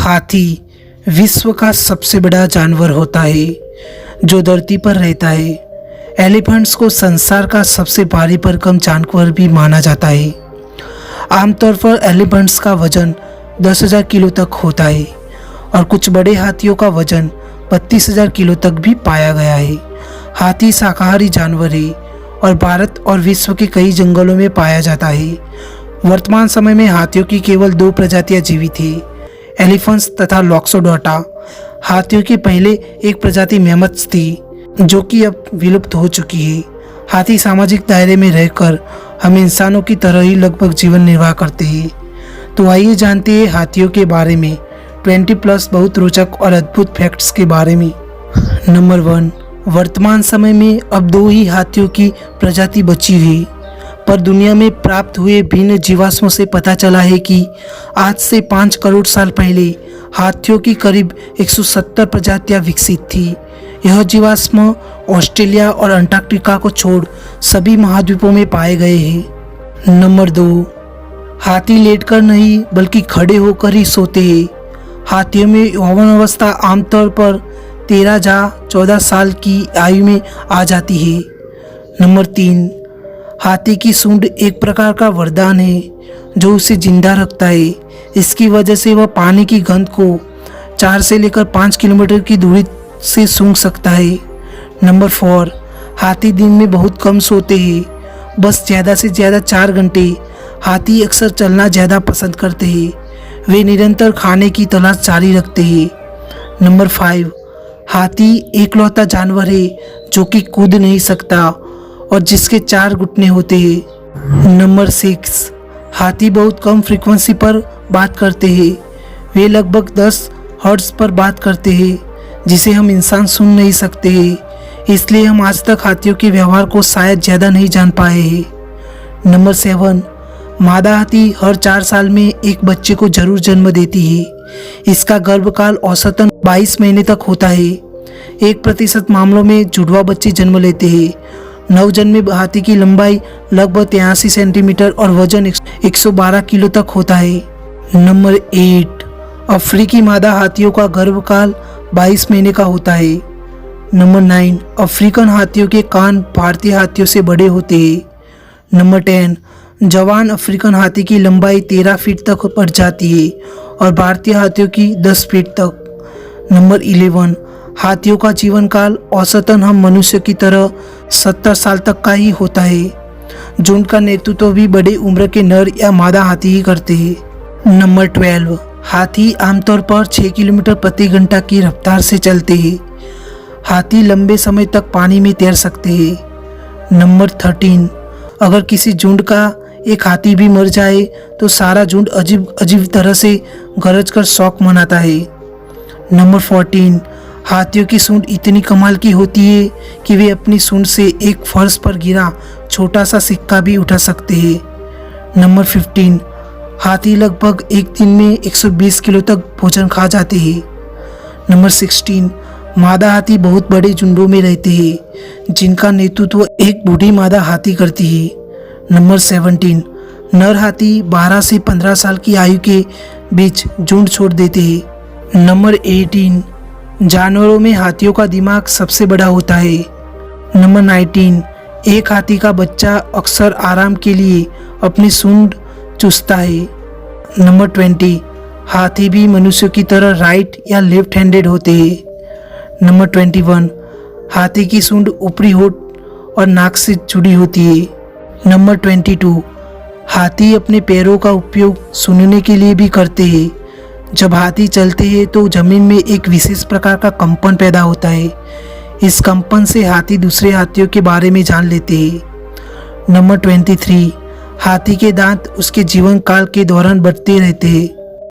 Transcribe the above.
हाथी विश्व का सबसे बड़ा जानवर होता है जो धरती पर रहता है। एलिफेंट्स को संसार का सबसे भारी भरकम जानवर भी माना जाता है। आमतौर पर एलिफेंट्स का वजन 10,000 किलो तक होता है और कुछ बड़े हाथियों का वजन 32,000 किलो तक भी पाया गया है। हाथी शाकाहारी जानवर है और भारत और विश्व के कई जंगलों में पाया जाता है। वर्तमान समय में हाथियों की केवल 2 प्रजातियां जीवित हैं, एलिफेंट्स तथा लॉक्सोडोटा। हाथियों की पहले एक प्रजाति मैमथ्स थी जो कि अब विलुप्त हो चुकी है। हाथी सामाजिक दायरे में रहकर हम इंसानों की तरह ही लगभग जीवन निर्वाह करते हैं। तो आइए जानते हैं हाथियों के बारे में 20+ बहुत रोचक और अद्भुत फैक्ट्स के बारे में। नंबर 1, वर्तमान समय में अब 2 ही हाथियों की प्रजाति बची हुई, पर दुनिया में प्राप्त हुए भिन्न जीवाश्मों से पता चला है कि आज से 5 करोड़ साल पहले हाथियों की करीब 170 प्रजातियां विकसित थी। यह जीवाश्म ऑस्ट्रेलिया और अंटार्कटिका को छोड़ सभी महाद्वीपों में पाए गए हैं। नंबर 2, हाथी लेटकर नहीं बल्कि खड़े होकर ही सोते हैं। हाथियों में यौवन अवस्था आमतौर पर 13 या 14 साल की आयु में आ जाती है। नंबर 3, हाथी की सूंड एक प्रकार का वरदान है जो उसे जिंदा रखता है। इसकी वजह से वह पानी की गंध को 4 से लेकर 5 किलोमीटर की दूरी से सूंघ सकता है। नंबर 4, हाथी दिन में बहुत कम सोते हैं, बस ज़्यादा से ज़्यादा 4 घंटे। हाथी अक्सर चलना ज़्यादा पसंद करते हैं। वे निरंतर खाने की तलाश जारी रखते हैं। नंबर 5, हाथी एकलौता जानवर है जो कि कूद नहीं सकता और जिसके 4 घुटने होते हैं। नंबर 6, हाथी बहुत कम फ्रीक्वेंसी पर बात करते हैं। वे लगभग 10 हर्ट्ज पर बात करते हैं जिसे हम इंसान सुन नहीं सकते हैं। इसलिए हम आज तक हाथियों के व्यवहार को शायद ज़्यादा नहीं जान पाए हैं। नंबर 7, मादा हाथी हर 4 साल में एक बच्चे को जरूर जन्म देती है। इसका गर्भकाल औसतन 22 महीने तक होता है। 1% मामलों में जुड़वा बच्चे जन्म लेते हैं। नवजन्मे हाथी की लंबाई लगभग 83 सेंटीमीटर और वजन 112 किलो तक होता है। नंबर 8, अफ्रीकी मादा हाथियों का गर्भकाल 22 महीने का होता है। नंबर 9, अफ्रीकन हाथियों के कान भारतीय हाथियों से बड़े होते हैं। नंबर 10, जवान अफ्रीकन हाथी की लंबाई 13 फीट तक बढ़ जाती है और भारतीय हाथियों की 10 फीट तक। नंबर 11, हाथियों का जीवन काल औसतन हम मनुष्य की तरह 70 साल तक का ही होता है। झुंड का नेतृत्व भी बड़े उम्र के नर या मादा हाथी ही करते हैं। नंबर 12, हाथी आमतौर पर 6 किलोमीटर प्रति घंटा की रफ्तार से चलते हैं। हाथी लंबे समय तक पानी में तैर सकते हैं। नंबर 13, अगर किसी झुंड का एक हाथी भी मर जाए तो सारा झुंड अजीब अजीब तरह से गरज कर शौक मनाता है। नंबर 14, हाथियों की सूंड इतनी कमाल की होती है कि वे अपनी सूंड से एक फर्श पर गिरा छोटा सा सिक्का भी उठा सकते हैं। नंबर 15, हाथी लगभग एक दिन में 120 किलो तक भोजन खा जाते हैं। नंबर 16, मादा हाथी बहुत बड़े झुंडों में रहते हैं जिनका नेतृत्व एक बूढ़ी मादा हाथी करती है। नंबर 17, नर हाथी 12 से 15 साल की आयु के बीच झुंड छोड़ देते हैं। नंबर 18, जानवरों में हाथियों का दिमाग सबसे बड़ा होता है। नंबर 19, एक हाथी का बच्चा अक्सर आराम के लिए अपनी सूंड चूसता है। नंबर 20, हाथी भी मनुष्यों की तरह राइट या लेफ्ट हैंडेड होते हैं। नंबर 21, हाथी की सूंड ऊपरी होठ और नाक से जुड़ी होती है। नंबर 22, हाथी अपने पैरों का उपयोग सूंघने के लिए भी करते हैं। जब हाथी चलते हैं तो जमीन में एक विशेष प्रकार का कंपन पैदा होता है। इस कंपन से हाथी दूसरे हाथियों के बारे में जान लेते हैं। नंबर 23, हाथी के दांत उसके जीवन काल के दौरान बढ़ते रहते हैं।